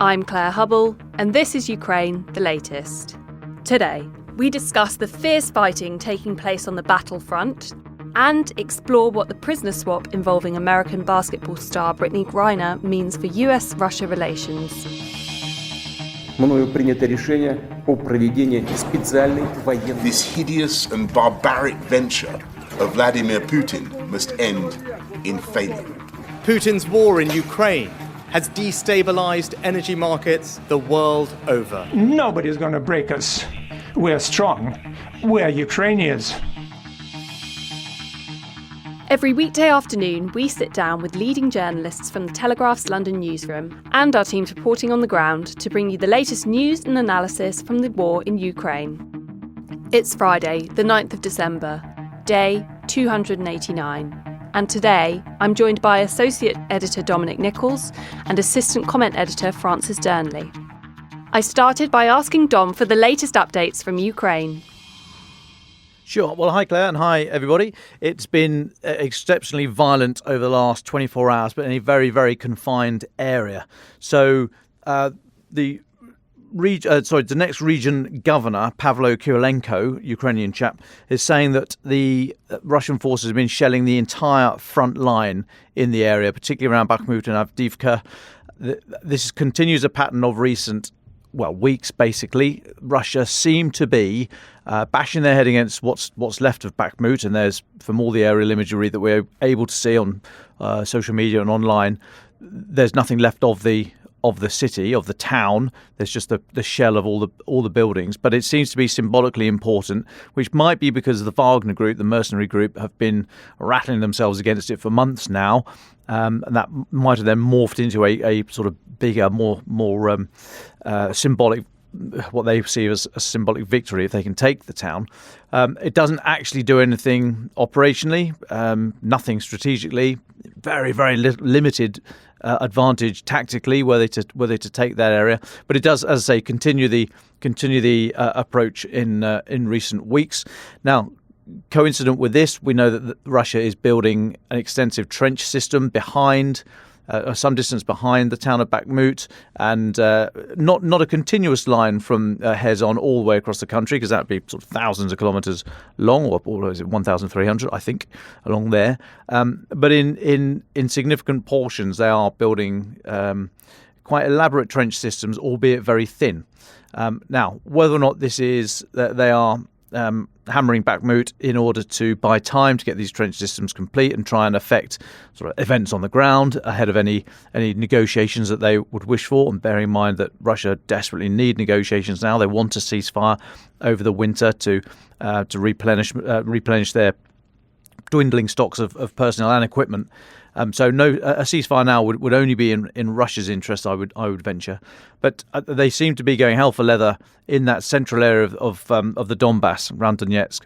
I'm Claire Hubble, and this is Ukraine, the latest. Today, we discuss the fierce fighting taking place on the battlefront and explore what the prisoner swap involving American basketball star Brittney Griner means for US-Russia relations. This hideous and barbaric venture of Vladimir Putin must end in failure. Putin's war in Ukraine has destabilized energy markets the world over. Nobody's going to break us. We're strong. We're Ukrainians. Every weekday afternoon, we sit down with leading journalists from the Telegraph's London newsroom and our teams reporting on the ground to bring you the latest news and analysis from the war in Ukraine. It's Friday, the 9th of December, day 289. And today, I'm joined by Associate Editor Dominic Nichols and Assistant Comment Editor Francis Durnley. I started by asking Dom for the latest updates from Ukraine. Sure. Well, hi, Claire, and hi, everybody. It's been exceptionally violent over the last 24 hours, but in a very, very confined area. So the next region governor, Pavlo Kyrylenko, Ukrainian chap, is saying that the Russian forces have been shelling the entire front line in the area, particularly around Bakhmut and Avdiivka. This continues a pattern of recent weeks, basically. Russia seem to be bashing their head against what's left of Bakhmut, and there's, from all the aerial imagery that we're able to see on social media and online, there's nothing left of the city, of the town. There's just the shell of all the buildings. But it seems to be symbolically important, which might be because the Wagner group, the mercenary group, have been rattling themselves against it for months now. And that might have then morphed into a sort of bigger, more symbolic, what they see as a symbolic victory if they can take the town. It doesn't actually do anything operationally, nothing strategically, very, very limited advantage tactically were they to take that area. But it does, as I say, continue the approach in recent weeks. Now, coincident with this, we know that Russia is building an extensive trench system behind, some distance behind the town of Bakhmut, and not a continuous line from Kherson all the way across the country, because that would be sort of thousands of kilometres long, or is it 1,300, I think, along there. But in significant portions, they are building quite elaborate trench systems, albeit very thin. Now, whether or not this is that they are hammering Bakhmut in order to buy time to get these trench systems complete and try and affect sort of events on the ground ahead of any negotiations that they would wish for. And bearing in mind that Russia desperately need negotiations now, they want a ceasefire over the winter to replenish their dwindling stocks of personnel and equipment. So a ceasefire now would only be in Russia's interest, I would venture. But they seem to be going hell for leather in that central area of the Donbass, around Donetsk,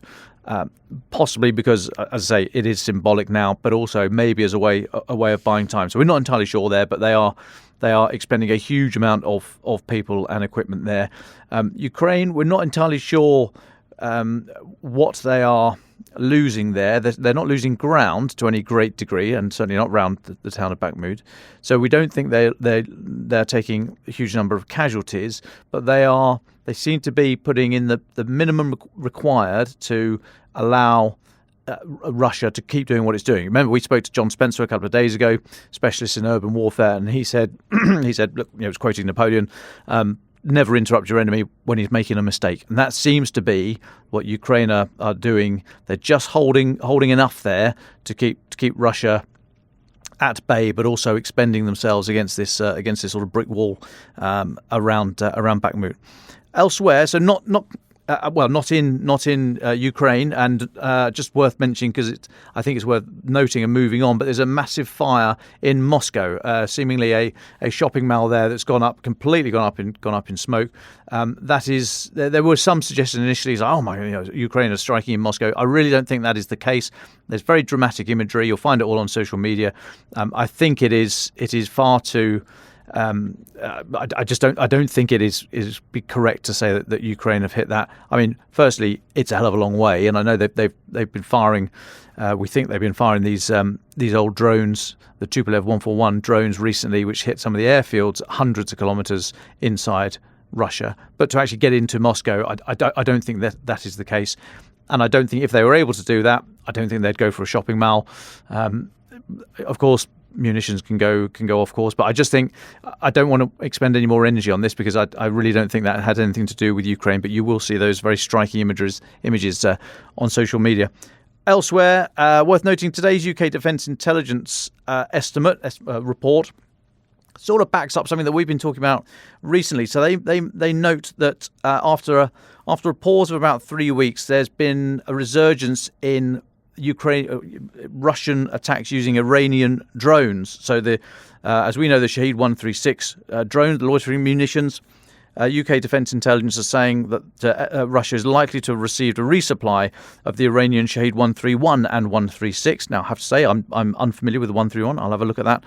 possibly because, as I say, it is symbolic now, but also maybe as a way of buying time. So we're not entirely sure there, but they are expending a huge amount of people and equipment there. Ukraine, we're not entirely sure what they are losing there. They're not losing ground to any great degree, and certainly not around the town of Bakhmut. So we don't think they're taking a huge number of casualties, but they seem to be putting in the minimum required to allow Russia to keep doing what it's doing. Remember, we spoke to John Spencer a couple of days ago, specialist in urban warfare, and he said, look, he was quoting Napoleon, never interrupt your enemy when he's making a mistake. And that seems to be what Ukraine are doing. They're just holding enough there to keep Russia at bay, but also expending themselves against this sort of brick wall around Bakhmut. Elsewhere, so not in Ukraine, and just worth mentioning because I think it's worth noting and moving on. But there's a massive fire in Moscow, seemingly a shopping mall there that's completely gone up in smoke. That is, there was some suggestion initially, like, oh my, Ukraine is striking in Moscow. I really don't think that is the case. There's very dramatic imagery. You'll find it all on social media. I think it is far too I just don't think it is be correct to say that Ukraine have hit that. I mean, firstly, it's a hell of a long way, and I know they've been firing. We think they've been firing these old drones, the Tupolev 141 drones recently, which hit some of the airfields hundreds of kilometers inside Russia. But to actually get into Moscow, I don't think that is the case. And I don't think if they were able to do that, I don't think they'd go for a shopping mall. Of course, munitions can go off course, but I just think I don't want to expend any more energy on this because I really don't think that had anything to do with Ukraine. But you will see those very striking images on social media. Elsewhere, worth noting, today's UK Defence Intelligence report sort of backs up something that we've been talking about recently. So they note that after a pause of about 3 weeks, there's been a resurgence in Russian attacks using Iranian drones. So as we know, the Shahed 136 drone, the loitering munitions. UK Defence Intelligence is saying that Russia is likely to have received a resupply of the Iranian Shahed 131 and 136. Now, I have to say, I'm unfamiliar with the 131. I'll have a look at that.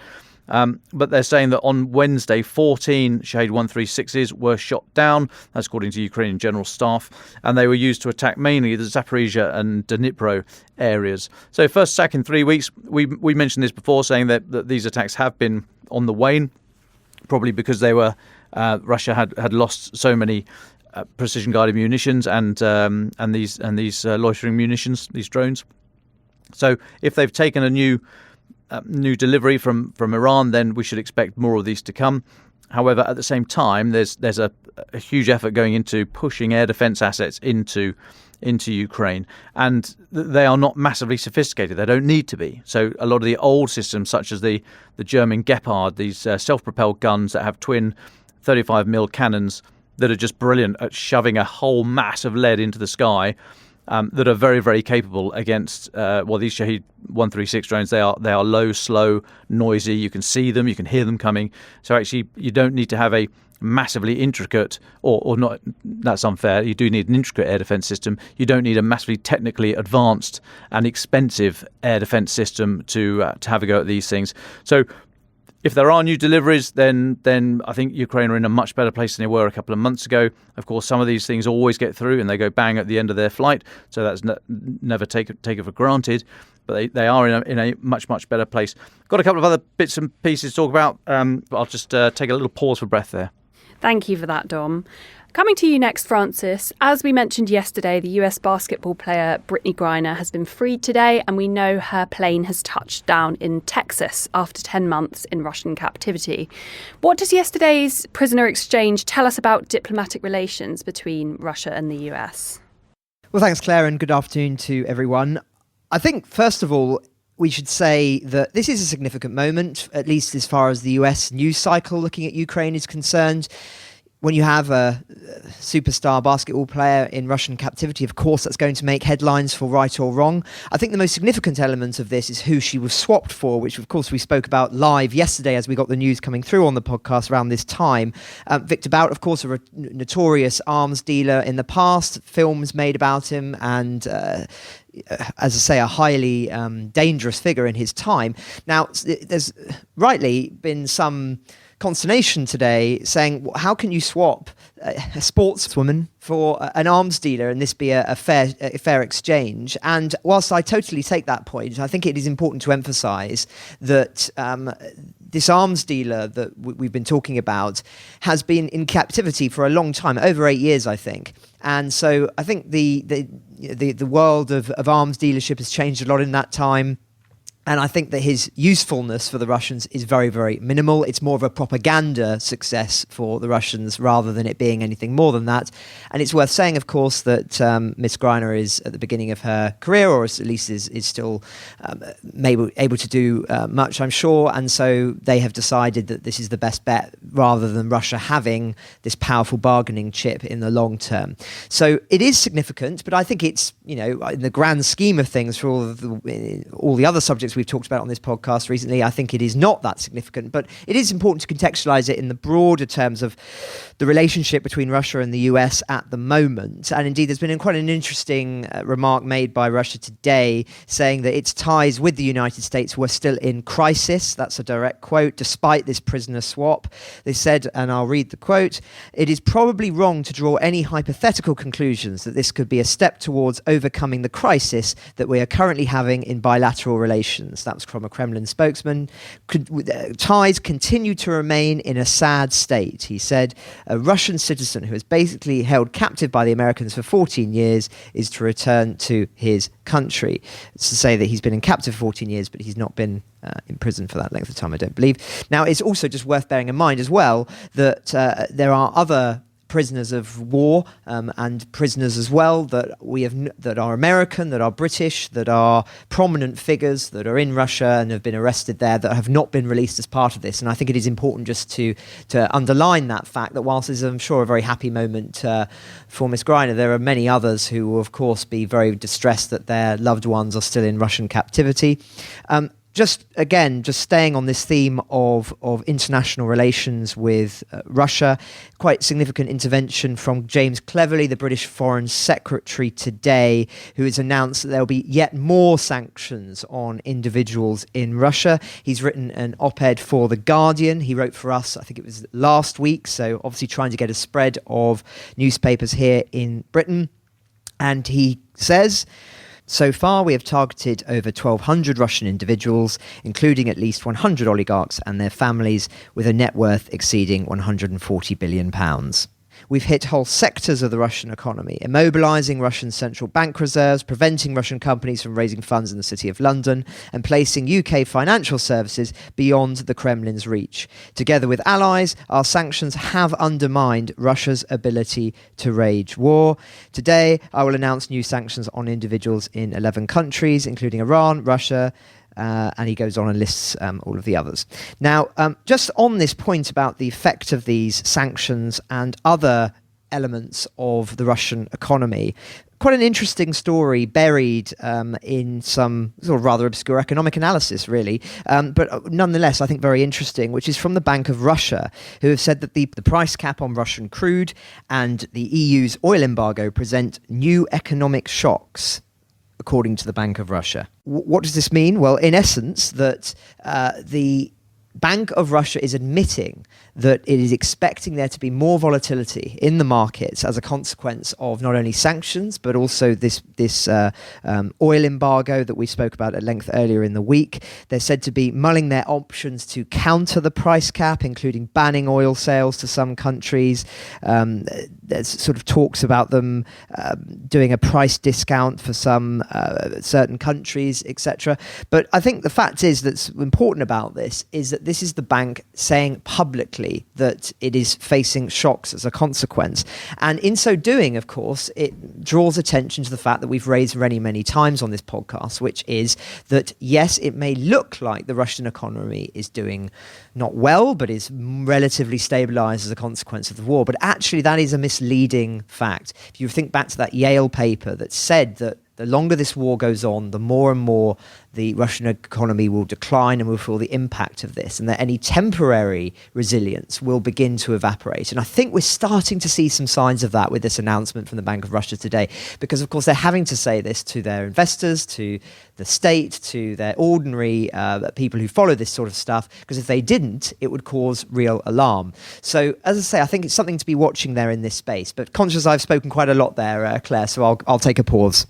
But they're saying that on Wednesday, 14 Shahed 136s were shot down. That's according to Ukrainian General Staff. And they were used to attack mainly the Zaporizhia and Dnipro areas. So first attack in 3 weeks. We mentioned this before, saying that these attacks have been on the wane, probably because they were Russia had lost so many precision-guided munitions and these loitering munitions, these drones. So if they've taken a new delivery from Iran, then we should expect more of these to come. However, at the same time, there's a huge effort going into pushing air defence assets into Ukraine, and they are not massively sophisticated. They don't need to be. So a lot of the old systems, such as the German Gepard, these self-propelled guns that have twin 35mm cannons that are just brilliant at shoving a whole mass of lead into the sky, that are very, very capable against these Shahed 136 drones. They are low, slow, noisy. You can see them, you can hear them coming. So actually, you don't need to have a massively intricate, or not. That's unfair. You do need an intricate air defence system. You don't need a massively technically advanced and expensive air defence system to have a go at these things. So if there are new deliveries, then I think Ukraine are in a much better place than they were a couple of months ago. Of course, some of these things always get through and they go bang at the end of their flight, so that's never take it for granted. But they are in a much, much better place. Got a couple of other bits and pieces to talk about, but I'll just take a little pause for breath there. Thank you for that, Dom. Coming to you next, Francis. As we mentioned yesterday, the US basketball player Brittney Griner has been freed today, and we know her plane has touched down in Texas after 10 months in Russian captivity. What does yesterday's prisoner exchange tell us about diplomatic relations between Russia and the US? Well, thanks, Claire, and good afternoon to everyone. I think, first of all, we should say that this is a significant moment, at least as far as the US news cycle looking at Ukraine is concerned. When you have a superstar basketball player in Russian captivity, of course, that's going to make headlines for right or wrong. I think the most significant element of this is who she was swapped for, which, of course, we spoke about live yesterday as we got the news coming through on the podcast around this time. Victor Bout, of course, a notorious arms dealer in the past, films made about him, and as I say, a highly dangerous figure in his time. Now, there's rightly been some consternation today saying, how can you swap a sportswoman for an arms dealer and this be a fair exchange? And whilst I totally take that point, I think it is important to emphasise that this arms dealer that we've been talking about has been in captivity for a long time, over 8 years, I think. And so I think the world of arms dealership has changed a lot in that time. And I think that his usefulness for the Russians is very, very minimal. It's more of a propaganda success for the Russians rather than it being anything more than that. And it's worth saying, of course, that Miss Greiner is at the beginning of her career, or at least is still able to do much, I'm sure. And so they have decided that this is the best bet rather than Russia having this powerful bargaining chip in the long term. So it is significant, but I think it's, in the grand scheme of things, for all the other subjects conflicts we've talked about on this podcast recently, I think it is not that significant. But it is important to contextualise it in the broader terms of the relationship between Russia and the US at the moment. And indeed, there's been quite an interesting remark made by Russia today, saying that its ties with the United States were still in crisis. That's a direct quote, despite this prisoner swap. They said, and I'll read the quote, "It is probably wrong to draw any hypothetical conclusions that this could be a step towards overcoming the crisis that we are currently having in bilateral relations." That was from a Kremlin spokesman. Ties continue to remain in a sad state, he said. A Russian citizen who is basically held captive by the Americans for 14 years is to return to his country. It's to say that he's been in captive for 14 years, but he's not been in prison for that length of time, I don't believe. Now, it's also just worth bearing in mind as well that there are other prisoners of war and prisoners as well that that are American, that are British, that are prominent figures that are in Russia and have been arrested there that have not been released as part of this. And I think it is important just to underline that fact that whilst this is, I'm sure, a very happy moment for Ms. Greiner, there are many others who will, of course, be very distressed that their loved ones are still in Russian captivity. Just staying on this theme of international relations with Russia, quite significant intervention from James Cleverly, the British Foreign Secretary today, who has announced that there will be yet more sanctions on individuals in Russia. He's written an op-ed for The Guardian. He wrote for us, I think it was last week, so obviously trying to get a spread of newspapers here in Britain. And he says, "So far, we have targeted over 1,200 Russian individuals, including at least 100 oligarchs and their families, with a net worth exceeding £140 billion. We've hit whole sectors of the Russian economy, immobilising Russian central bank reserves, preventing Russian companies from raising funds in the City of London, and placing UK financial services beyond the Kremlin's reach. Together with allies, our sanctions have undermined Russia's ability to wage war. Today, I will announce new sanctions on individuals in 11 countries, including Iran, Russia," and he goes on and lists all of the others. Now, just on this point about the effect of these sanctions and other elements of the Russian economy, quite an interesting story buried in some sort of rather obscure economic analysis, really, but nonetheless, I think very interesting, which is from the Bank of Russia, who have said that the price cap on Russian crude and the EU's oil embargo present new economic shocks, according to the Bank of Russia. What does this mean? Well, in essence, that the Bank of Russia is admitting that it is expecting there to be more volatility in the markets as a consequence of not only sanctions, but also this oil embargo that we spoke about at length earlier in the week. They're said to be mulling their options to counter the price cap, including banning oil sales to some countries. There's sort of talks about them doing a price discount for some certain countries, etc. But I think the fact is that's important about this is that this is the bank saying publicly that it is facing shocks as a consequence. And in so doing, of course, it draws attention to the fact that we've raised many times on this podcast, which is that, yes, it may look like the Russian economy is doing not well, but is relatively stabilized as a consequence of the war. But actually, that is a misleading fact. If you think back to that Yale paper that said that the longer this war goes on, the more and more the Russian economy will decline and will feel the impact of this, and that any temporary resilience will begin to evaporate. And I think we're starting to see some signs of that with this announcement from the Bank of Russia today, because, of course, they're having to say this to their investors, to the state, to their ordinary people who follow this sort of stuff, because if they didn't, it would cause real alarm. So, as I say, I think it's something to be watching there in this space. But conscious I've spoken quite a lot there, Claire, so I'll take a pause.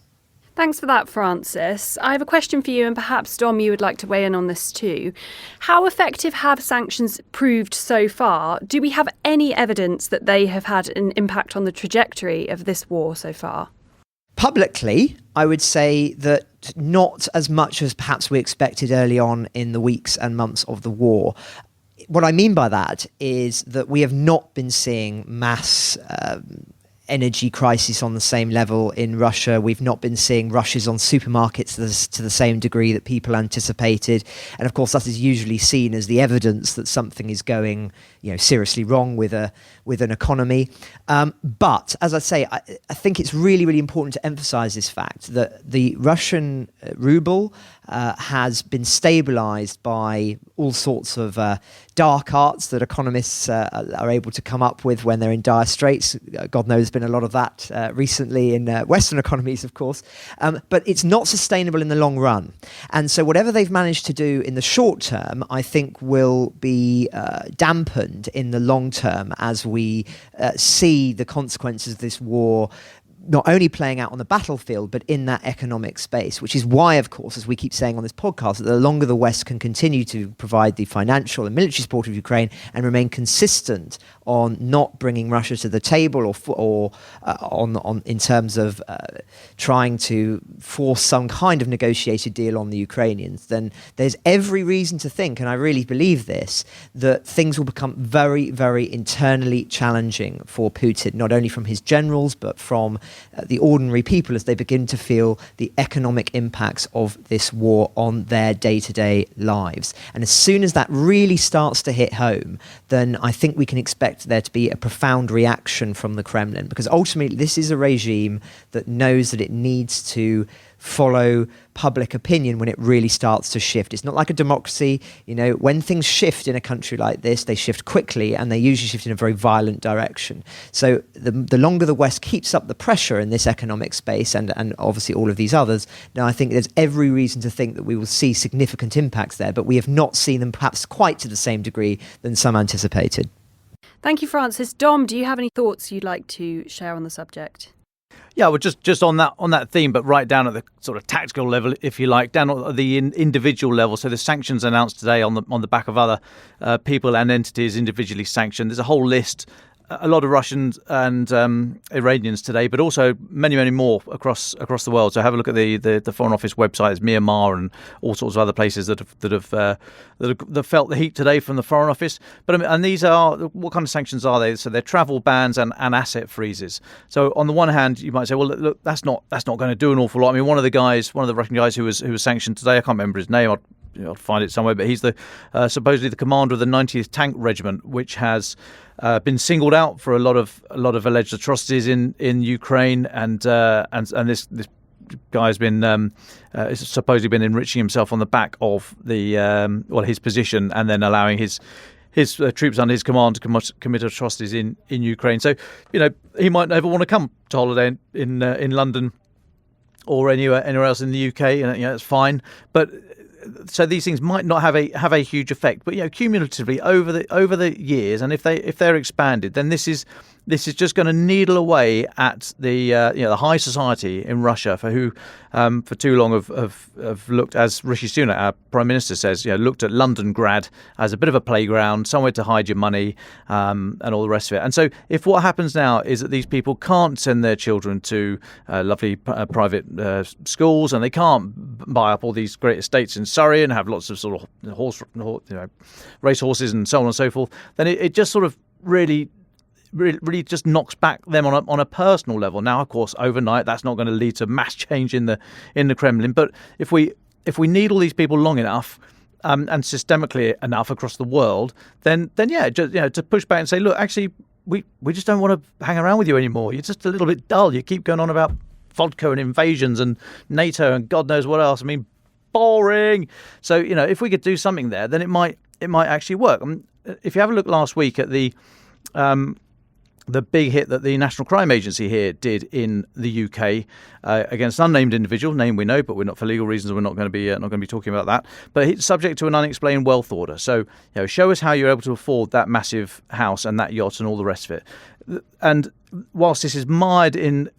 Thanks for that, Francis. I have a question for you, and perhaps, Dom, you would like to weigh in on this too. How effective have sanctions proved so far? Do we have any evidence that they have had an impact on the trajectory of this war so far? Publicly, I would say that not as much as perhaps we expected early on in the weeks and months of the war. What I mean by that is that we have not been seeing mass energy crisis on the same level in Russia. We've not been seeing rushes on supermarkets to the same degree that people anticipated. And of course, that is usually seen as the evidence that something is going, seriously wrong with an economy. But as I say, I think it's really important to emphasize this fact that the Russian ruble has been stabilized by all sorts of dark arts that economists are able to come up with when they're in dire straits. God knows there's been a lot of that recently in Western economies, of course. But it's not sustainable in the long run. And so whatever they've managed to do in the short term, I think will be dampened in the long term as we see the consequences of this war not only playing out on the battlefield, but in that economic space, which is why, of course, as we keep saying on this podcast, that the longer the West can continue to provide the financial and military support of Ukraine and remain consistent on not bringing Russia to the table or on in terms of trying to force some kind of negotiated deal on the Ukrainians, then there's every reason to think, and I really believe this, that things will become very, very internally challenging for Putin, not only from his generals, but from the ordinary people as they begin to feel the economic impacts of this war on their day-to-day lives. And as soon as that really starts to hit home, then I think we can expect there to be a profound reaction from the Kremlin, because ultimately this is a regime that knows that it needs to follow public opinion when it really starts to shift. It's not like a democracy. You know, when things shift in a country like this, they shift quickly and they usually shift in a very violent direction. So the longer the West keeps up the pressure in this economic space and obviously all of these others, now I think there's every reason to think that we will see significant impacts there, but we have not seen them perhaps quite to the same degree than some anticipated. Thank you, Francis. Dom, do you have any thoughts you'd like to share on the subject? Yeah, well, just on that theme, but right down at the sort of tactical level, if you like, down at the individual level. So the sanctions announced today on the back of other people and entities individually sanctioned. There's a whole list. A lot of Russians and Iranians today, but also many, many more across the world. So have a look at the Foreign Office website. It's Myanmar and all sorts of other places that have felt the heat today from the Foreign Office. But I mean, and these are, what kind of sanctions are they? So they're travel bans and asset freezes. So on the one hand, you might say, well, look, that's not going to do an awful lot. I mean, one of the Russian guys who was sanctioned today, I can't remember his name. I'll find it somewhere, but he's supposedly the commander of the 90th Tank Regiment, which has been singled out for a lot of alleged atrocities in Ukraine, and this guy has been supposedly been enriching himself on the back of his position, and then allowing his troops under his command to commit atrocities in Ukraine. So he might never want to come to holiday in London or anywhere else in the UK, and it's fine, but. So these things might not have a huge effect, but cumulatively over the years, and if they're expanded, then this is just going to needle away at the high society in Russia, for who for too long have looked, as Rishi Sunak, our Prime Minister, says, looked at Londongrad as a bit of a playground, somewhere to hide your money, and all the rest of it. And so if what happens now is that these people can't send their children to lovely private schools, and they can't buy up all these great estates in Surrey and have lots of sort of race horses and so on and so forth, then it just sort of really just knocks back them on a personal level. Now, of course, overnight that's not going to lead to mass change in the Kremlin. But if we need all these people long enough and systemically enough across the world, then to push back and say, look, actually, we just don't want to hang around with you anymore. You're just a little bit dull. You keep going on about vodka and invasions and NATO and God knows what else. I mean, boring. So if we could do something there, then it might actually work. If you have a look last week at the big hit that the National Crime Agency here did in the UK against an unnamed individual, name we know, but we're not, for legal reasons, we're not going to be talking about that. But it's subject to an unexplained wealth order. So show us how you're able to afford that massive house and that yacht and all the rest of it. And whilst this is mired in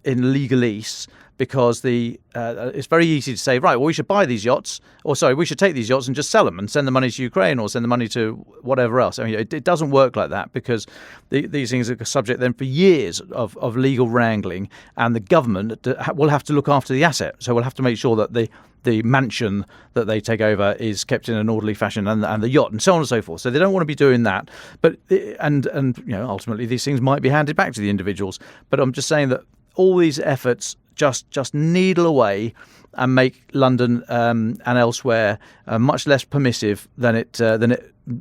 legalese, because it's very easy to say, right, well, we should buy these yachts, we should take these yachts and just sell them and send the money to Ukraine or send the money to whatever else. I mean, it doesn't work like that, because these things are subject then for years of legal wrangling, and the government will have to look after the asset. So we'll have to make sure that the mansion that they take over is kept in an orderly fashion, and the yacht, and so on and so forth. So they don't want to be doing that. But ultimately these things might be handed back to the individuals. But I'm just saying that all these efforts just needle away and make London and elsewhere much less permissive than it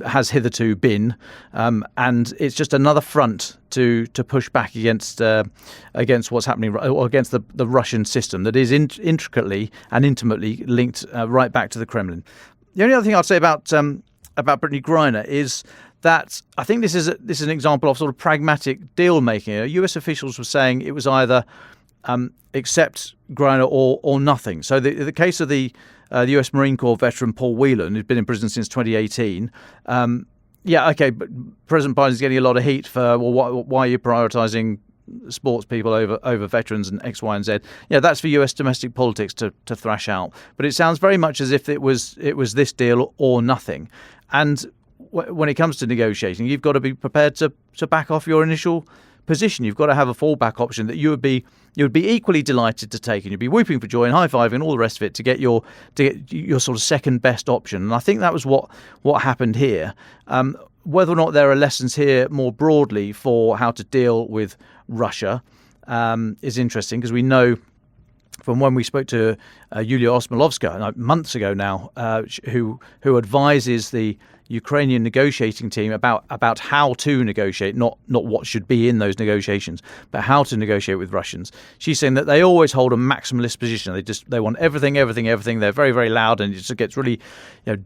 has hitherto been, and it's just another front to push back against what's happening, or against the Russian system that is intricately and intimately linked right back to the Kremlin. The only other thing I'd say about Brittney Griner is that I think this is an example of sort of pragmatic deal making. US officials were saying it was either accept Griner or nothing. So the case of the US Marine Corps veteran Paul Whelan, who's been in prison since 2018. But President Biden's getting a lot of heat for, well, why are you prioritising sports people over veterans and X, Y, and Z? Yeah, that's for US domestic politics to thrash out. But it sounds very much as if it was this deal or nothing. And when it comes to negotiating, you've got to be prepared to back off your initial position. You've got to have a fallback option that you would be equally delighted to take, and you'd be whooping for joy and high-fiving and all the rest of it to get your sort of second best option. And I think that was what happened here. Whether or not there are lessons here more broadly for how to deal with Russia is interesting, because we know from when we spoke to Yulia Osmolovska months ago now, who advises the Ukrainian negotiating team about how to negotiate, not what should be in those negotiations, but how to negotiate with Russians. She's saying that they always hold a maximalist position. They want everything. They're very, very loud, and it just gets really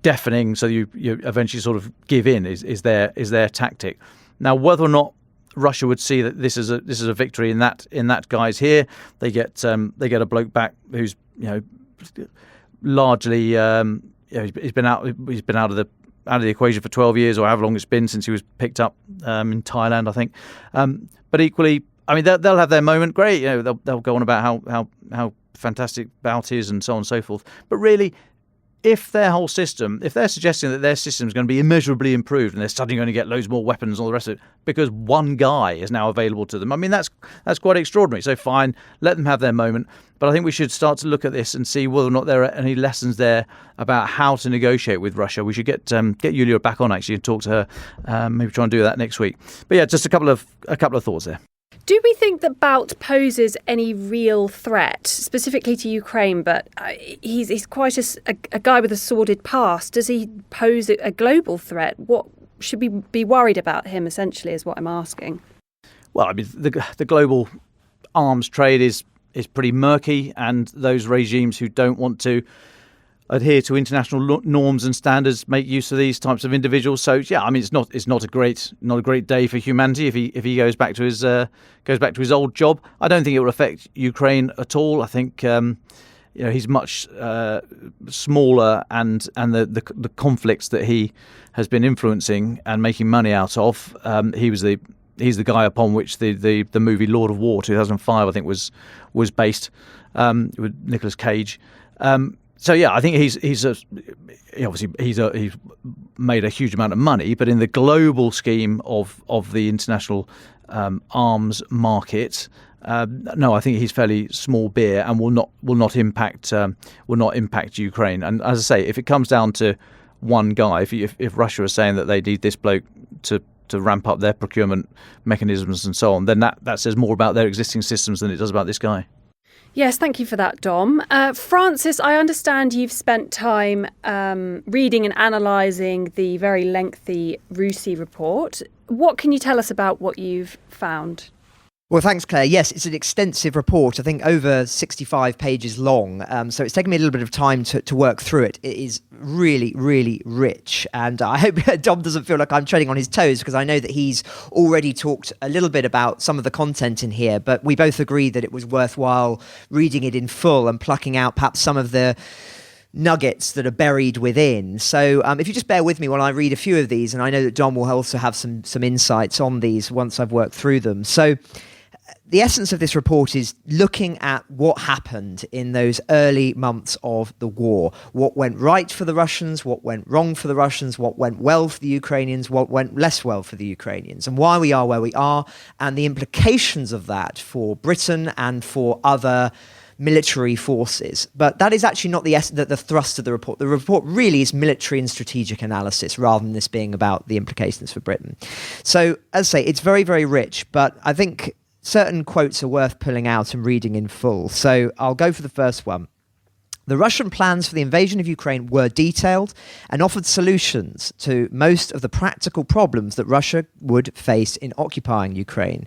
deafening. So you eventually sort of give in is their tactic. Now, whether or not Russia would see that this is a victory in that guise here, they get a bloke back who's largely he's been out of the equation for 12 years, or however long it's been since he was picked up in Thailand, I think. But equally, I mean, they'll have their moment. Great, they'll go on about how fantastic bout is and so on and so forth. But really, if they're suggesting that their system is going to be immeasurably improved and they're suddenly going to get loads more weapons and all the rest of it because one guy is now available to them, I mean, that's quite extraordinary. So fine, let them have their moment. But I think we should start to look at this and see whether or not there are any lessons there about how to negotiate with Russia. We should get Yulia back on actually and talk to her. Maybe try and do that next week. But yeah, just a couple of thoughts there. Do we think that Bout poses any real threat, specifically to Ukraine? But he's quite a guy with a sordid past. Does he pose a global threat? What should we be worried about him, essentially, is what I'm asking. Well, I mean, the global arms trade is pretty murky, and those regimes who don't want to adhere to international norms and standards make use of these types of individuals. So yeah, I mean, it's not a great day for humanity if he goes back to his old job. I don't think it will affect Ukraine at all. I think he's much smaller, and the conflicts that he has been influencing and making money out of. He's the guy upon which the movie Lord of War 2005 I think was based, with Nicolas Cage. So yeah, I think he's made a huge amount of money, but in the global scheme of the international arms market, no, I think he's fairly small beer and will not impact Ukraine. And as I say, if it comes down to one guy, if Russia is saying that they need this bloke to ramp up their procurement mechanisms and so on, then that says more about their existing systems than it does about this guy. Yes, thank you for that, Dom. Francis, I understand you've spent time reading and analysing the very lengthy RUSI report. What can you tell us about what you've found? Well, thanks, Claire. Yes, it's an extensive report, I think over 65 pages long. So it's taken me a little bit of time to work through it. It is really, really rich. And I hope Dom doesn't feel like I'm treading on his toes, because I know that he's already talked a little bit about some of the content in here. But we both agree that it was worthwhile reading it in full and plucking out perhaps some of the nuggets that are buried within. So if you just bear with me while I read a few of these, and I know that Dom will also have some insights on these once I've worked through them. So the essence of this report is looking at what happened in those early months of the war. What went right for the Russians, what went wrong for the Russians, what went well for the Ukrainians, what went less well for the Ukrainians, and why we are where we are, and the implications of that for Britain and for other military forces. But that is actually not the thrust of the report. The report really is military and strategic analysis, rather than this being about the implications for Britain. So, as I say, it's very, very rich, but I think certain quotes are worth pulling out and reading in full. So I'll go for the first one. The Russian plans for the invasion of Ukraine were detailed and offered solutions to most of the practical problems that Russia would face in occupying Ukraine.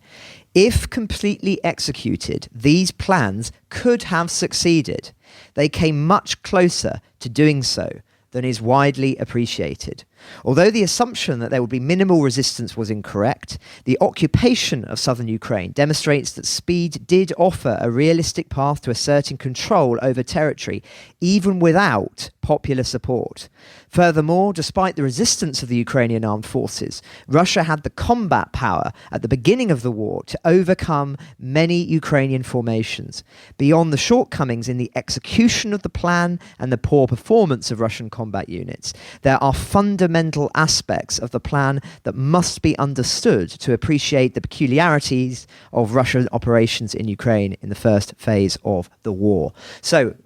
If completely executed, these plans could have succeeded. They came much closer to doing so than is widely appreciated. Although the assumption that there would be minimal resistance was incorrect, the occupation of southern Ukraine demonstrates that speed did offer a realistic path to asserting control over territory, even without popular support. Furthermore, despite the resistance of the Ukrainian armed forces, Russia had the combat power at the beginning of the war to overcome many Ukrainian formations. Beyond the shortcomings in the execution of the plan and the poor performance of Russian combat units, there are fundamental aspects of the plan that must be understood to appreciate the peculiarities of Russian operations in Ukraine in the first phase of the war. So,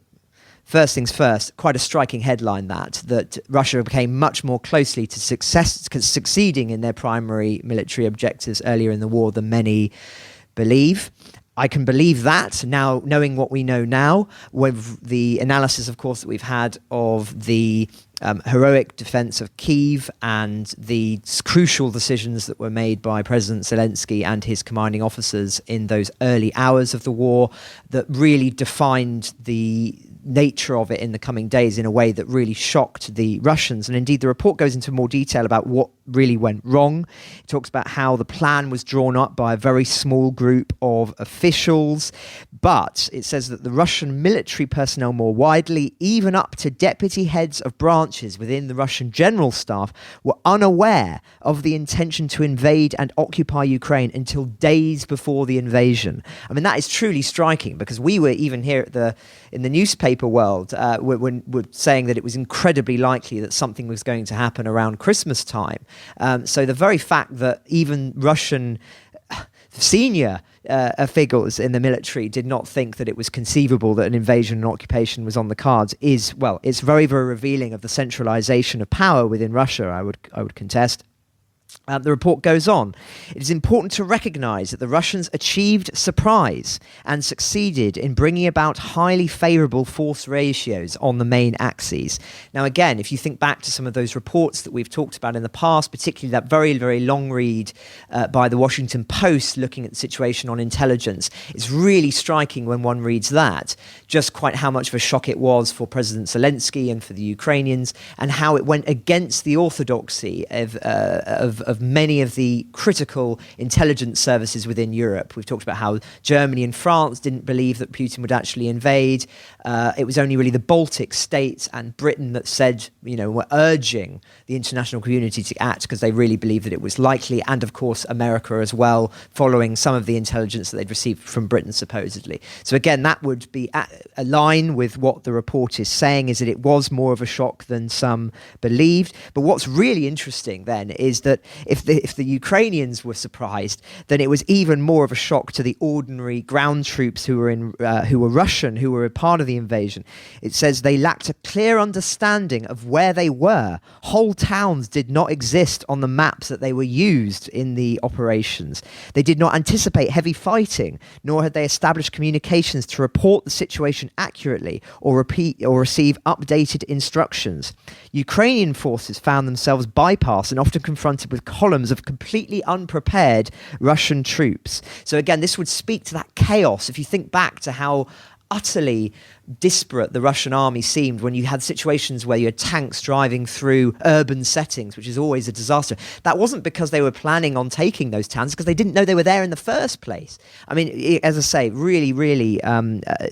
first things first, quite a striking headline that Russia became much more closely to succeeding in their primary military objectives earlier in the war than many believe. I can believe that now, knowing what we know now, with the analysis, of course, that we've had of the heroic defense of Kyiv and the crucial decisions that were made by President Zelensky and his commanding officers in those early hours of the war that really defined the nature of it in the coming days in a way that really shocked the Russians. And indeed, the report goes into more detail about what really went wrong. It talks about how the plan was drawn up by a very small group of officials, but it says that the Russian military personnel more widely, even up to deputy heads of branches within the Russian general staff, were unaware of the intention to invade and occupy Ukraine until days before the invasion. I mean, that is truly striking, because we were even here at in the newspaper world, we're saying that it was incredibly likely that something was going to happen around Christmas time. So the very fact that even Russian senior figures in the military did not think that it was conceivable that an invasion and occupation was on the cards is, well, it's very, very revealing of the centralization of power within Russia, I would contest. The report goes on. It is important to recognize that the Russians achieved surprise and succeeded in bringing about highly favorable force ratios on the main axes. Now, again, if you think back to some of those reports that we've talked about in the past, particularly that very, very long read by the Washington Post looking at the situation on intelligence, it's really striking when one reads that, just quite how much of a shock it was for President Zelensky and for the Ukrainians, and how it went against the orthodoxy of many of the critical intelligence services within Europe. We've talked about how Germany and France didn't believe that Putin would actually invade. It was only really the Baltic states and Britain that said, were urging the international community to act because they really believed that it was likely. And of course, America as well, following some of the intelligence that they'd received from Britain, supposedly. So again, that would be a line with what the report is saying, is that it was more of a shock than some believed. But what's really interesting then is that if the Ukrainians were surprised, then it was even more of a shock to the ordinary ground troops who were Russian, who were a part of the invasion. It says they lacked a clear understanding of where they were. Whole towns did not exist on the maps that they were used in the operations. They did not anticipate heavy fighting, nor had they established communications to report the situation accurately or receive updated instructions. Ukrainian forces found themselves bypassed and often confronted with columns of completely unprepared Russian troops. So again, this would speak to that chaos. If you think back to how utterly disparate the Russian army seemed when you had situations where you had tanks driving through urban settings, which is always a disaster. That wasn't because they were planning on taking those towns, because they didn't know they were there in the first place. I mean, as I say, really, really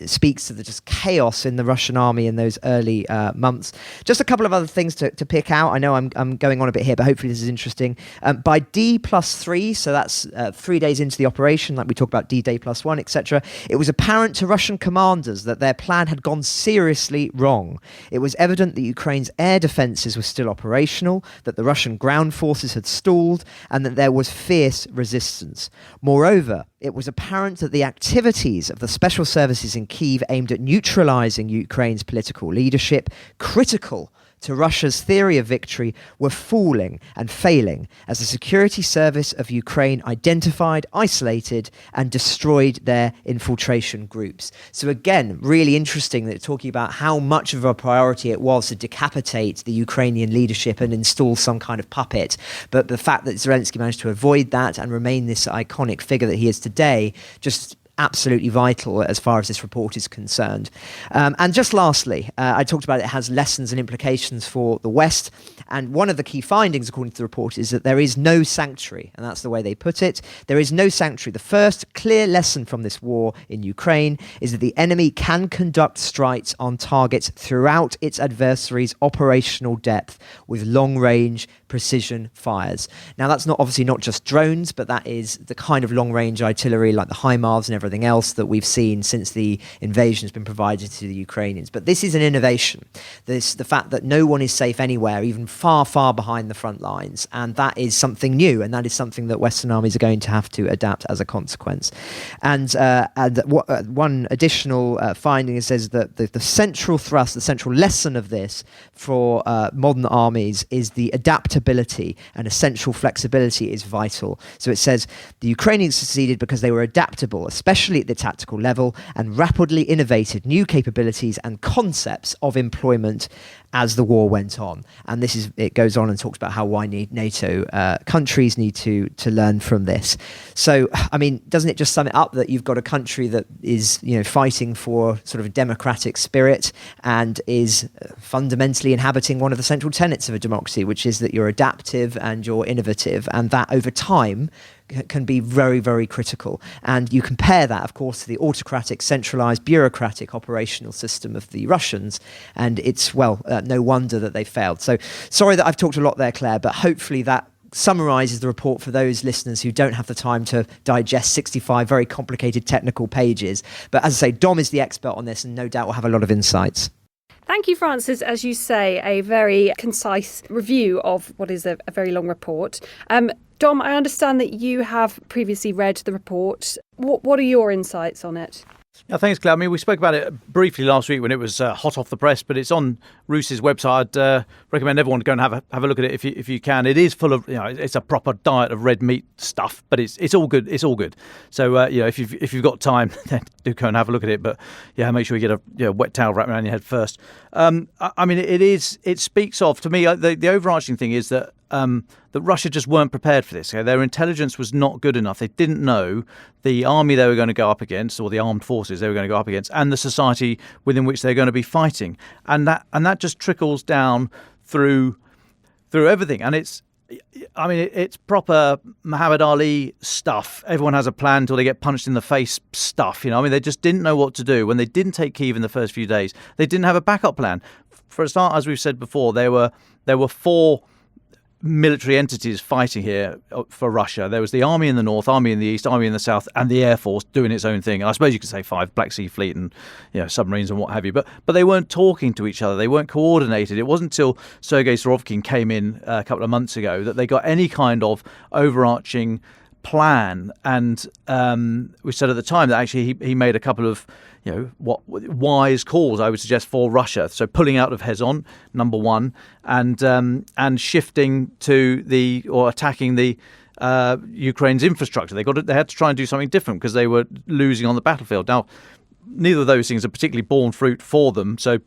speaks to the just chaos in the Russian army in those early months. Just a couple of other things to pick out. I know I'm going on a bit here, but hopefully this is interesting. By D+3, so that's 3 days into the operation, like we talked about D-Day +1, etc., it was apparent to Russian commanders that their plan had gone seriously wrong. It was evident that Ukraine's air defences were still operational, that the Russian ground forces had stalled, and that there was fierce resistance. Moreover, it was apparent that the activities of the special services in Kyiv aimed at neutralising Ukraine's political leadership, critical to Russia's theory of victory were falling and failing as the security service of Ukraine identified, isolated, and destroyed their infiltration groups. So again, really interesting that talking about how much of a priority it was to decapitate the Ukrainian leadership and install some kind of puppet. But the fact that Zelensky managed to avoid that and remain this iconic figure that he is today, just absolutely vital as far as this report is concerned. And just lastly, I talked about it has lessons and implications for the West. And one of the key findings, according to the report, is that there is no sanctuary. And that's the way they put it. There is no sanctuary. The first clear lesson from this war in Ukraine is that the enemy can conduct strikes on targets throughout its adversary's operational depth with long-range precision fires. Now, that's obviously not just drones, but that is the kind of long-range artillery like the HIMARS and everything else that we've seen since the invasion has been provided to the Ukrainians. But this is an innovation. The fact that no one is safe anywhere, even far, far behind the front lines. And that is something new, and that is something that Western armies are going to have to adapt as a consequence. And one additional finding says that the central thrust, the central lesson of this for modern armies is the adaptability, and essential flexibility is vital. So it says the Ukrainians succeeded because they were adaptable, especially at the tactical level, and rapidly innovated new capabilities and concepts of employment as the war went on. And it goes on and talks about how NATO countries need to learn from this. So, I mean, doesn't it just sum it up that you've got a country that is, fighting for sort of a democratic spirit and is fundamentally inhabiting one of the central tenets of a democracy, which is that you're adaptive and you're innovative, and that over time can be very, very critical. And you compare that, of course, to the autocratic, centralized, bureaucratic operational system of the Russians, and it's, no wonder that they failed. So sorry that I've talked a lot there, Claire, but hopefully that summarizes the report for those listeners who don't have the time to digest 65 very complicated technical pages. But as I say, Dom is the expert on this and no doubt will have a lot of insights. Thank you, Francis. As you say, a very concise review of what is a very long report. Dom, I understand that you have previously read the report. What are your insights on it? Yeah, thanks, Claire. I mean, we spoke about it briefly last week when it was hot off the press, but it's on RUSI's website. I'd recommend everyone to go and have a look at it if you can. It is full of, it's a proper diet of red meat stuff, but it's all good. It's all good. So, if you've got time, then do go and have a look at it. But yeah, make sure you get a wet towel wrapped around your head first. I mean, it speaks of, to me, the overarching thing is that Russia just weren't prepared for this. Okay? Their intelligence was not good enough. They didn't know the army they were going to go up against, or the armed forces they were going to go up against, and the society within which they're going to be fighting. And that just trickles down through everything. And it's proper Muhammad Ali stuff. Everyone has a plan until they get punched in the face stuff. They just didn't know what to do. When they didn't take Kyiv in the first few days, they didn't have a backup plan. For a start, as we've said before, there were four military entities fighting here for Russia. There was the army in the north, army in the east, army in the south, and the air force doing its own thing. And I suppose you could say five, Black Sea Fleet and submarines and what have you. But they weren't talking to each other. They weren't coordinated. It wasn't until Sergei Surovikin came in a couple of months ago that they got any kind of overarching plan. And we said at the time that actually he made a couple of wise calls, I would suggest, for Russia. So pulling out of Kherson, number one, and shifting to attacking the Ukraine's infrastructure. They had to try and do something different because they were losing on the battlefield. Now, neither of those things are particularly borne fruit for them. So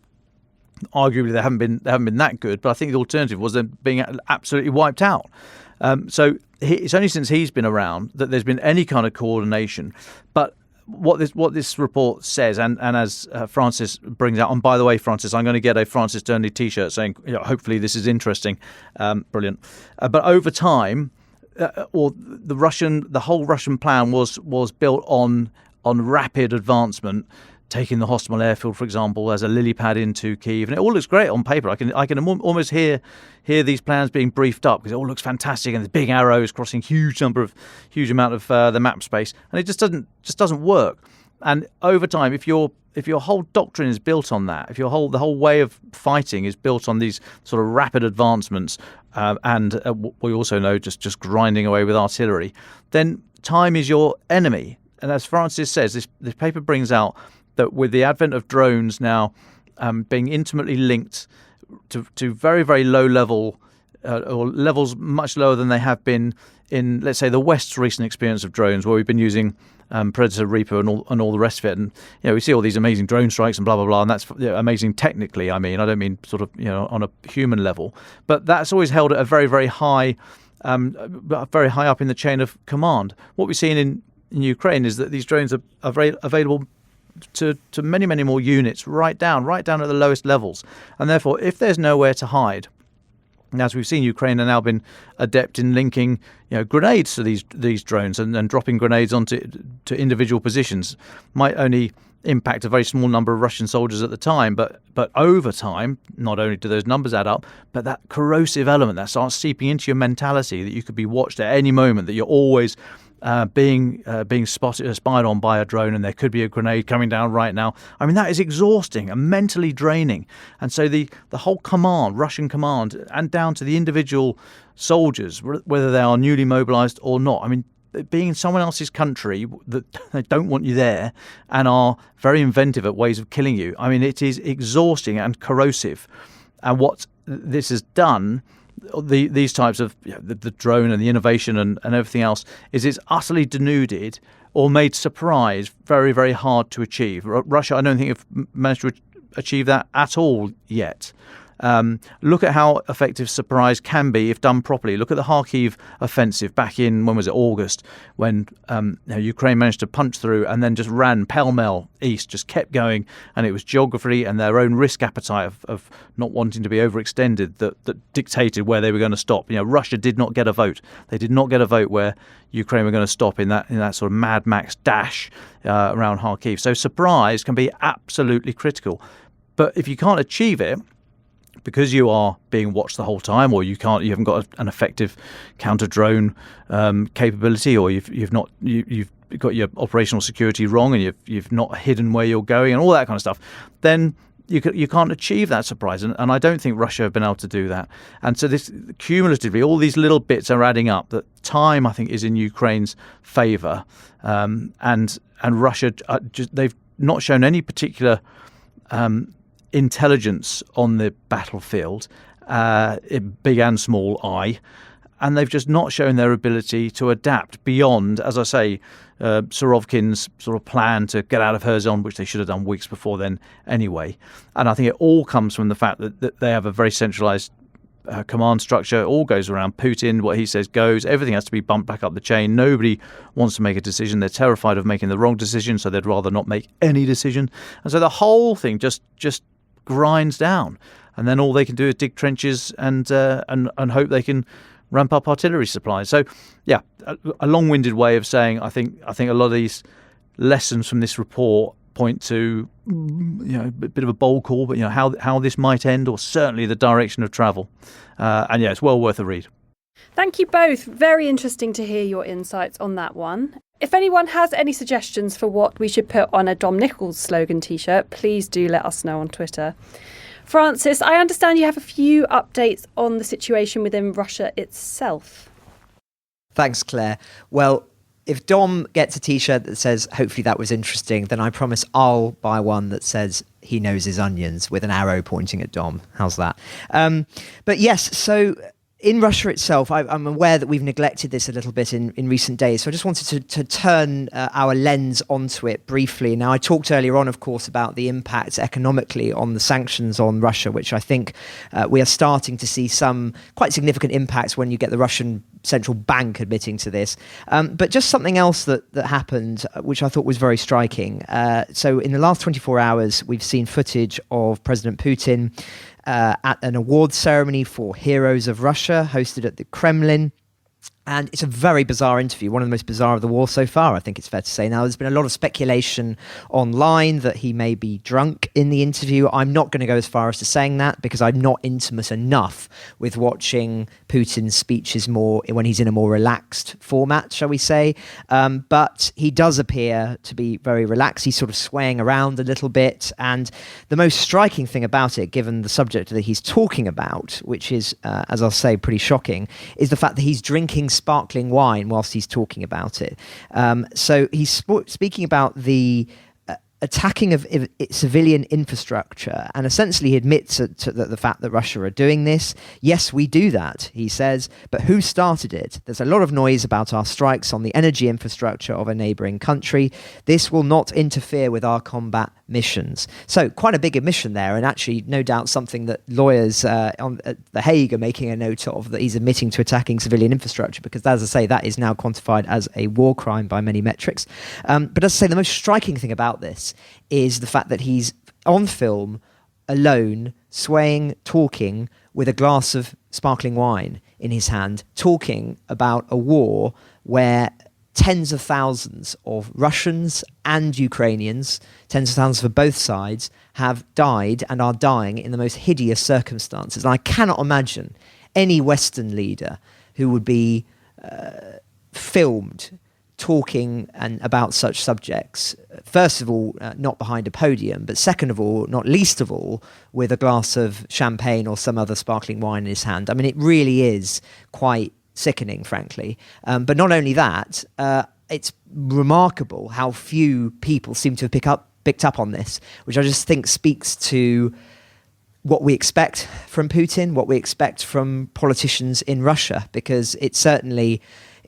arguably they haven't been that good. But I think the alternative was them being absolutely wiped out. So it's only since he's been around that there's been any kind of coordination. But what this report says, and as Francis brings out, and by the way, Francis, I'm going to get a Francis Durnley T-shirt saying, hopefully this is interesting, brilliant. But over time, the whole Russian plan was built on rapid advancement, taking the Hostomel airfield, for example, as a lily pad into Kyiv, and it all looks great on paper. I can almost hear these plans being briefed up because it all looks fantastic, and there's big arrows crossing huge amount of the map space, and it just doesn't work. And over time, if your whole doctrine is built on that, if the whole way of fighting is built on these sort of rapid advancements, and we also know just grinding away with artillery, then time is your enemy. And as Francis says, this paper brings out that with the advent of drones now being intimately linked to very, very low level or levels much lower than they have been in, let's say, the West's recent experience of drones, where we've been using Predator, Reaper, and all the rest of it. And we see all these amazing drone strikes and blah blah blah, and that's amazing technically. I mean, I don't mean sort of on a human level, but that's always held at a very, very high, very high up in the chain of command. What we've seen in Ukraine is that these drones are available to many, many more units, right down at the lowest levels, and therefore, if there's nowhere to hide. And as we've seen, Ukraine have now been adept in linking, grenades to these drones and dropping grenades onto individual positions. Might only impact a very small number of Russian soldiers at the time, but over time, not only do those numbers add up, but that corrosive element that starts seeping into your mentality that you could be watched at any moment, that you're always being spied on by a drone, and there could be a grenade coming down right now. I mean, that is exhausting and mentally draining. And so the whole command, Russian command, and down to the individual soldiers, whether they are newly mobilized or not, I mean, being in someone else's country that they don't want you there and are very inventive at ways of killing you. I mean, it is exhausting and corrosive. And what this has done, these types of the drone and the innovation and everything else, is it's utterly denuded or made surprise very, very hard to achieve. Russia, I don't think, have managed to achieve that at all yet. Look at how effective surprise can be if done properly. Look at the Kharkiv offensive back in, when was it, August, when Ukraine managed to punch through and then just ran pell-mell east, just kept going, and it was geography and their own risk appetite of not wanting to be overextended that dictated where they were going to stop. Russia did not get a vote. They did not get a vote where Ukraine were going to stop in that sort of Mad Max dash around Kharkiv. So surprise can be absolutely critical. But if you can't achieve it, because you are being watched the whole time, or you haven't got an effective counter drone capability, or you've got your operational security wrong, and you've not hidden where you're going, and all that kind of stuff, then you can't achieve that surprise. And I don't think Russia have been able to do that. And so this cumulatively, all these little bits are adding up. That time, I think, is in Ukraine's favour, and Russia they've not shown any particular intelligence on the battlefield, big and small I, and they've just not shown their ability to adapt beyond, as I say, Surovkin's sort of plan to get out of Kherson, which they should have done weeks before then anyway. And I think it all comes from the fact that they have a very centralized command structure. It all goes around Putin. What he says goes. Everything has to be bumped back up the chain. Nobody wants to make a decision. They're terrified of making the wrong decision, so they'd rather not make any decision. And so the whole thing just grinds down, and then all they can do is dig trenches and hope they can ramp up artillery supplies. So, yeah, a long-winded way of saying I think a lot of these lessons from this report point to a bit of a bold call, but how this might end, or certainly the direction of travel. And yeah, it's well worth a read. Thank you both. Very interesting to hear your insights on that one. If anyone has any suggestions for what we should put on a Dom Nichols slogan t-shirt, please do let us know on Twitter. Francis, I understand you have a few updates on the situation within Russia itself. Thanks, Claire. Well, if Dom gets a t-shirt that says, hopefully that was interesting, then I promise I'll buy one that says he knows his onions with an arrow pointing at Dom. How's that? But yes, so in Russia itself, I'm aware that we've neglected this a little bit in recent days, so I just wanted to turn our lens onto it briefly. Now, I talked earlier on, of course, about the impact economically on the sanctions on Russia, which I think we are starting to see some quite significant impacts when you get the Russian central bank admitting to this. But just something else that happened, which I thought was very striking. So in the last 24 hours, we've seen footage of President Putin at an awards ceremony for Heroes of Russia hosted at the Kremlin. And it's a very bizarre interview, one of the most bizarre of the war so far, I think it's fair to say. Now, there's been a lot of speculation online that he may be drunk in the interview. I'm not going to go as far as to saying that, because I'm not intimate enough with watching Putin's speeches more when he's in a more relaxed format, shall we say. But he does appear to be very relaxed. He's sort of swaying around a little bit. And the most striking thing about it, given the subject that he's talking about, which is, as I'll say, pretty shocking, is the fact that he's drinking sparkling wine whilst he's talking about it. So he's speaking about the attacking of civilian infrastructure, and essentially he admits to the fact that Russia are doing this. Yes, we do that, he says, but who started it? There's a lot of noise about our strikes on the energy infrastructure of a neighbouring country. This will not interfere with our combat missions. So quite a big admission there, and actually no doubt something that lawyers at The Hague are making a note of, that he's admitting to attacking civilian infrastructure, because as I say, that is now quantified as a war crime by many metrics. But as I say, the most striking thing about this is the fact that he's on film, alone, swaying, talking, with a glass of sparkling wine in his hand, talking about a war where tens of thousands of Russians and Ukrainians, tens of thousands for both sides, have died and are dying in the most hideous circumstances. And I cannot imagine any Western leader who would be filmed talking about such subjects, first of all, not behind a podium, but second of all, not least of all, with a glass of champagne or some other sparkling wine in his hand. I mean, it really is quite sickening, frankly. But not only that, it's remarkable how few people seem to have picked up on this, which I just think speaks to what we expect from Putin, what we expect from politicians in Russia, because it certainly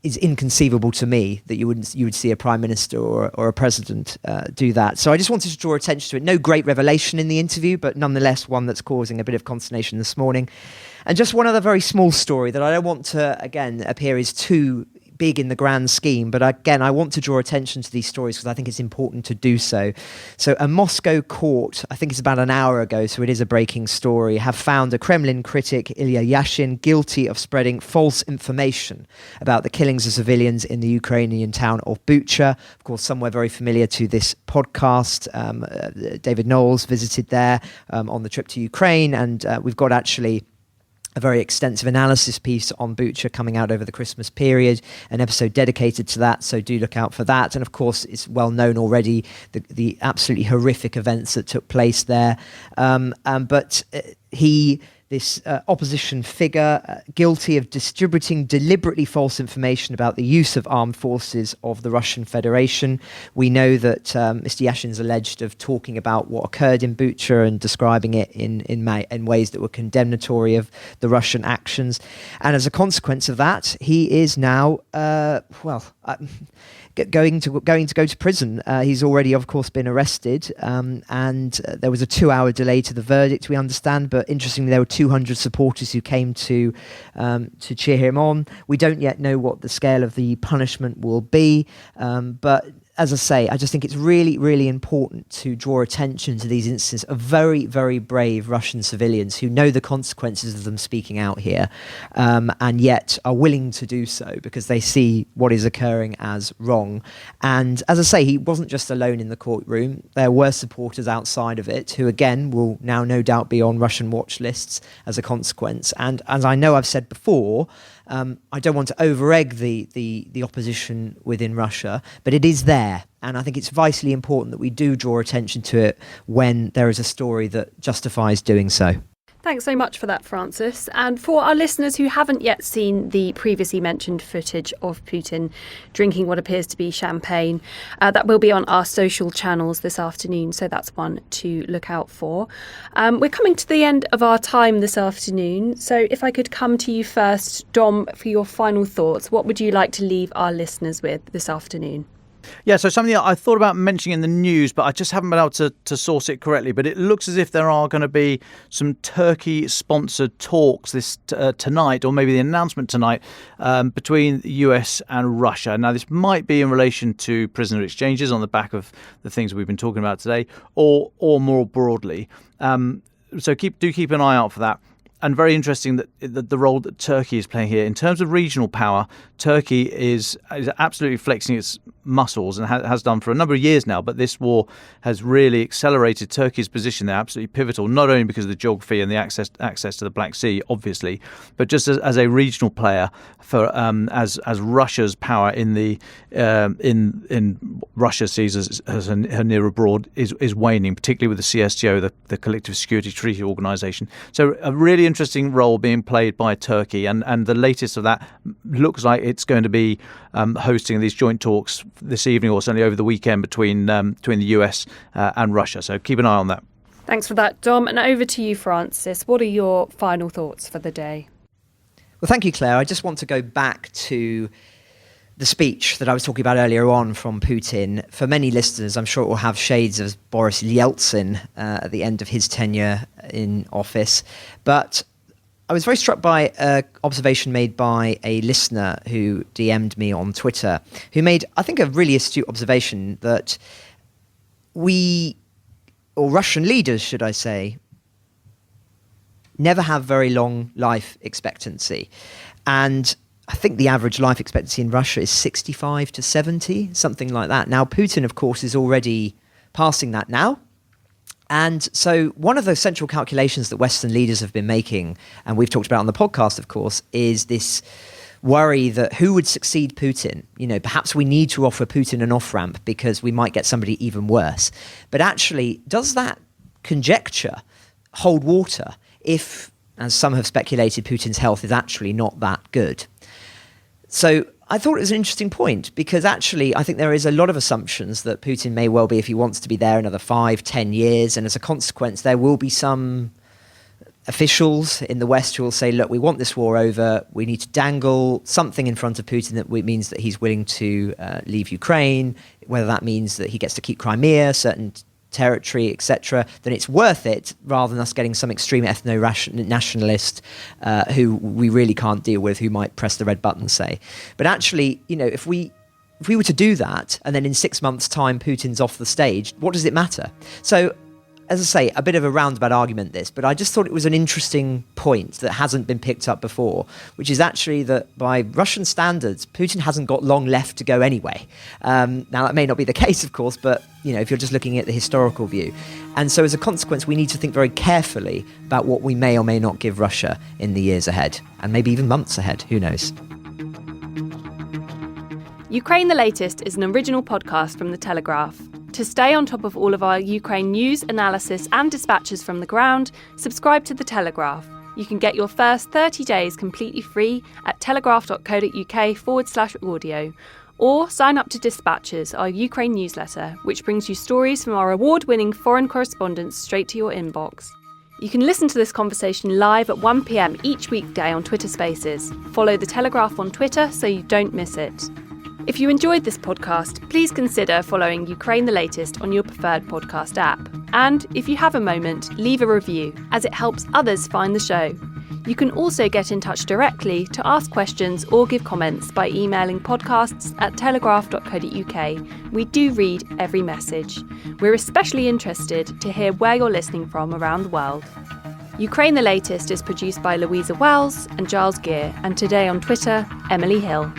is inconceivable to me that you would see a prime minister or a president do that. So I just wanted to draw attention to it. No great revelation in the interview, but nonetheless one that's causing a bit of consternation this morning. And just one other very small story that I don't want to, again, appear is too big in the grand scheme, but again, I want to draw attention to these stories because I think it's important to do so. So a Moscow court, I think it's about an hour ago, so it is a breaking story, have found a Kremlin critic, Ilya Yashin, guilty of spreading false information about the killings of civilians in the Ukrainian town of Bucha. Of course, somewhere very familiar to this podcast. David Knowles visited there on the trip to Ukraine, and we've got actually a very extensive analysis piece on Bucha coming out over the Christmas period, an episode dedicated to that, so do look out for that. And of course, it's well known already, the absolutely horrific events that took place there. But this opposition figure, guilty of distributing deliberately false information about the use of armed forces of the Russian Federation. We know that Mr. Yashin's alleged of talking about what occurred in Bucha and describing it in ways that were condemnatory of the Russian actions. And as a consequence of that, he is now, going to go to prison. He's already, of course, been arrested, and there was a 2-hour delay to the verdict, we understand. But interestingly, there were 200 supporters who came to cheer him on. We don't yet know what the scale of the punishment will be, but as I say, I just think it's really, really important to draw attention to these instances of very, very brave Russian civilians who know the consequences of them speaking out here, and yet are willing to do so because they see what is occurring as wrong. And as I say, he wasn't just alone in the courtroom. There were supporters outside of it who, again, will now no doubt be on Russian watch lists as a consequence. And as I know I've said before, I don't want to over-egg the opposition within Russia, but it is there. And I think it's vitally important that we do draw attention to it when there is a story that justifies doing so. Thanks so much for that, Francis. And for our listeners who haven't yet seen the previously mentioned footage of Putin drinking what appears to be champagne, that will be on our social channels this afternoon, so that's one to look out for. We're coming to the end of our time this afternoon, so if I could come to you first, Dom, for your final thoughts, what would you like to leave our listeners with this afternoon? Yeah, so something I thought about mentioning in the news, but I just haven't been able to source it correctly. But it looks as if there are going to be some Turkey-sponsored talks this tonight, or maybe the announcement tonight, between the US and Russia. Now, this might be in relation to prisoner exchanges on the back of the things we've been talking about today, or more broadly. So keep an eye out for that. And very interesting that the role that Turkey is playing here. In terms of regional power, Turkey is absolutely flexing its muscles and has done for a number of years now. But this war has really accelerated Turkey's position. They're absolutely pivotal, not only because of the geography and the access to the Black Sea, obviously, but just as a regional player for as Russia's power in Russia sees as her near abroad is waning, particularly with the CSTO, the Collective Security Treaty Organisation. So a really interesting interesting role being played by Turkey, and the latest of that looks like it's going to be hosting these joint talks this evening, or certainly over the weekend, between the US and Russia. So keep an eye on that. Thanks for that, Dom. And over to you, Francis. What are your final thoughts for the day? Well, thank you, Claire. I just want to go back to the speech that I was talking about earlier on from Putin. For many listeners, I'm sure it will have shades of Boris Yeltsin at the end of his tenure in office. But I was very struck by an observation made by a listener who DM'd me on Twitter, who made, I think, a really astute observation that Russian leaders, should I say, never have very long life expectancy. And I think the average life expectancy in Russia is 65 to 70, something like that. Now, Putin, of course, is already passing that now. And so one of the central calculations that Western leaders have been making, and we've talked about on the podcast, of course, is this worry that who would succeed Putin? Perhaps we need to offer Putin an off-ramp because we might get somebody even worse. But actually, does that conjecture hold water if, as some have speculated, Putin's health is actually not that good? So I thought it was an interesting point, because actually I think there is a lot of assumptions that Putin may well be, if he wants to be there another 5-10 years, and as a consequence there will be some officials in the West who will say, look, we want this war over, we need to dangle something in front of Putin that means that he's willing to leave Ukraine, whether that means that he gets to keep Crimea, certain territory, etc., then it's worth it, rather than us getting some extreme ethno-nationalist who we really can't deal with, who might press the red button, say. But actually, if we were to do that, and then in 6 months' time Putin's off the stage, what does it matter? So, as I say, a bit of a roundabout argument this, but I just thought it was an interesting point that hasn't been picked up before, which is actually that by Russian standards, Putin hasn't got long left to go anyway. Now, that may not be the case, of course, but, if you're just looking at the historical view. And so as a consequence, we need to think very carefully about what we may or may not give Russia in the years ahead, and maybe even months ahead, who knows. Ukraine the Latest is an original podcast from The Telegraph. To stay on top of all of our Ukraine news, analysis and dispatches from the ground, subscribe to The Telegraph. You can get your first 30 days completely free at telegraph.co.uk/audio, or sign up to Dispatches, our Ukraine newsletter, which brings you stories from our award-winning foreign correspondents straight to your inbox. You can listen to this conversation live at 1 p.m. each weekday on Twitter Spaces. Follow The Telegraph on Twitter so you don't miss it. If you enjoyed this podcast, please consider following Ukraine the Latest on your preferred podcast app. And if you have a moment, leave a review, as it helps others find the show. You can also get in touch directly to ask questions or give comments by emailing podcasts@telegraph.co.uk. We do read every message. We're especially interested to hear where you're listening from around the world. Ukraine the Latest is produced by Louisa Wells and Giles Gear, and today on Twitter, Emily Hill.